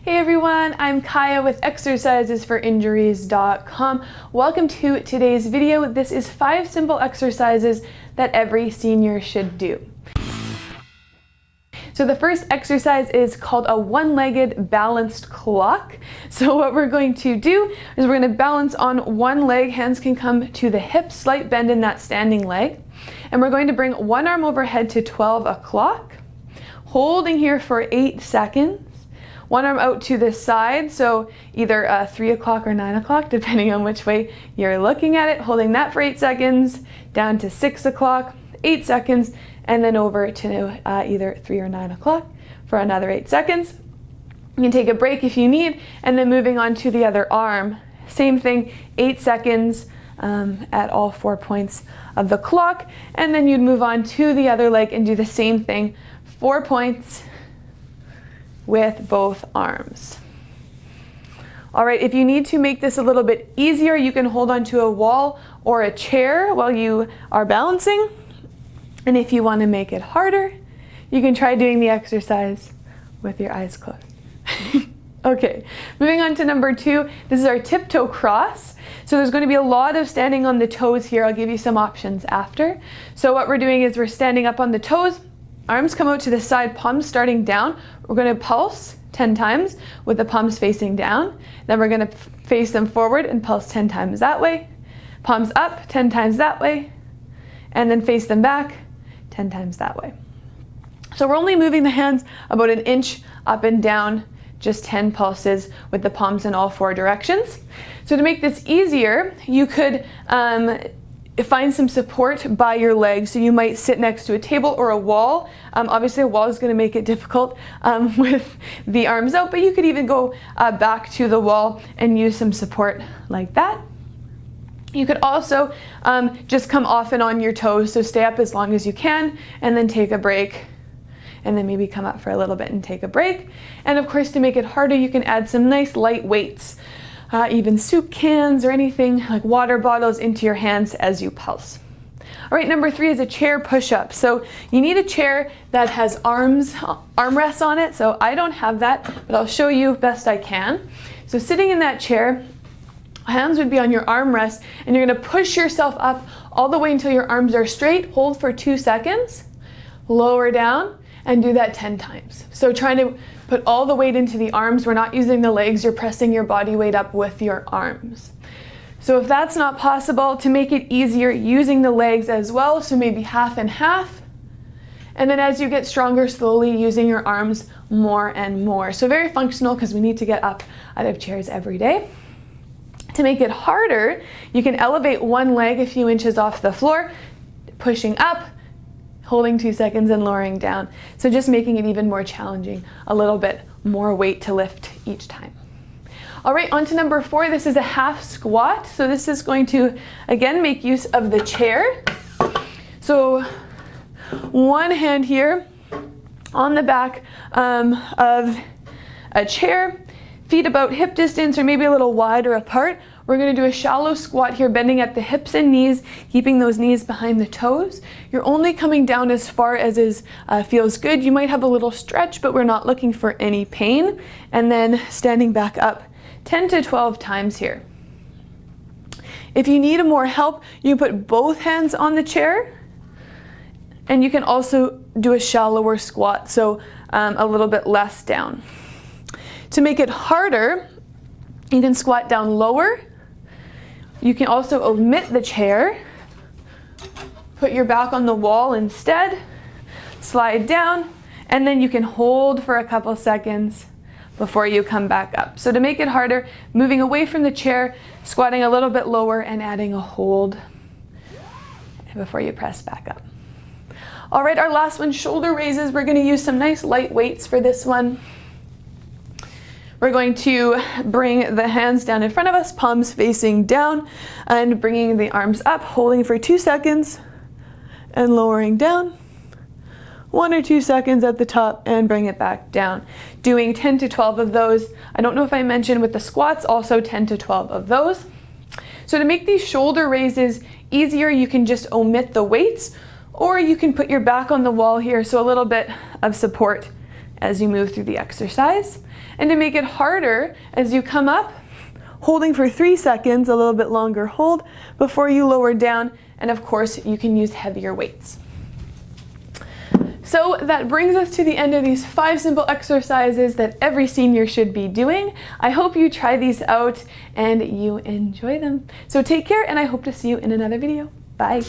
Hey everyone, I'm Kaya with exercisesforinjuries.com. Welcome to today's video. This is 5 simple exercises that every senior should do. So the first exercise is called a one-legged balanced clock. So what we're going to do is we're going to balance on one leg. Hands can come to the hips, slight bend in that standing leg. And we're going to bring one arm overhead to 12 o'clock, holding here for 8 seconds. One arm out to the side, so either 3 o'clock or 9 o'clock, depending on which way you're looking at it. Holding that for 8 seconds, down to 6 o'clock, 8 seconds, and then over to either 3 or 9 o'clock for another 8 seconds. You can take a break if you need, and then moving on to the other arm. Same thing, 8 seconds at all 4 points of the clock, and then you'd move on to the other leg and do the same thing, 4 points with both arms. All right, if you need to make this a little bit easier, you can hold onto a wall or a chair while you are balancing. And if you want to make it harder, you can try doing the exercise with your eyes closed. Okay, moving on to number 2. This is our tiptoe cross. So there's going to be a lot of standing on the toes here. I'll give you some options after. So what we're doing is we're standing up on the toes, arms come out to the side, palms starting down. We're going to pulse 10 times with the palms facing down. Then we're going to face them forward and pulse 10 times that way. Palms up 10 times that way. And then face them back 10 times that way. So we're only moving the hands about an inch up and down, just 10 pulses with the palms in all 4 directions. So to make this easier, you could find some support by your legs. So you might sit next to a table or a wall. Obviously a wall is going to make it difficult with the arms out, but you could even go back to the wall and use some support like that. You could also just come off and on your toes, so stay up as long as you can and then take a break, and then maybe come up for a little bit and take a break. And of course, to make it harder, you can add some nice light weights. Even soup cans or anything like water bottles into your hands as you pulse. All right, number 3 is a chair push-up. So you need a chair that has armrests on it. So I don't have that, but I'll show you best I can. So sitting in that chair, hands would be on your armrest, and you're going to push yourself up all the way until your arms are straight. Hold for 2 seconds, lower down, and do that 10 times. So trying to put all the weight into the arms. We're not using the legs. You're pressing your body weight up with your arms. So if that's not possible, to make it easier, using the legs as well, so maybe half and half. And then as you get stronger, slowly using your arms more and more. So very functional, because we need to get up out of chairs every day. To make it harder, you can elevate one leg a few inches off the floor, pushing up, holding 2 seconds and lowering down. So just making it even more challenging, a little bit more weight to lift each time. All right, on to number 4. This is a half squat. So this is going to, again, make use of the chair. So one hand here on the back of a chair, feet about hip distance or maybe a little wider apart. We're going to do a shallow squat here, bending at the hips and knees, keeping those knees behind the toes. You're only coming down as far as feels good. You might have a little stretch, but we're not looking for any pain. And then standing back up 10 to 12 times here. If you need more help, you put both hands on the chair, and you can also do a shallower squat, so a little bit less down. To make it harder, you can squat down lower. You can also omit the chair. Put your back on the wall instead. Slide down, and then you can hold for a couple seconds before you come back up. So to make it harder, moving away from the chair, squatting a little bit lower and adding a hold before you press back up. All right, our last one, shoulder raises. We're going to use some nice light weights for this one. We're going to bring the hands down in front of us, palms facing down, and bringing the arms up, holding for 2 seconds and lowering down. 1 or 2 seconds at the top and bring it back down. Doing 10 to 12 of those. I don't know if I mentioned with the squats, also 10 to 12 of those. So to make these shoulder raises easier, you can just omit the weights, or you can put your back on the wall here, so a little bit of support as you move through the exercise. And to make it harder, as you come up, holding for 3 seconds, a little bit longer hold before you lower down, and of course you can use heavier weights. So that brings us to the end of these 5 simple exercises that every senior should be doing. I hope you try these out and you enjoy them. So take care, and I hope to see you in another video. Bye.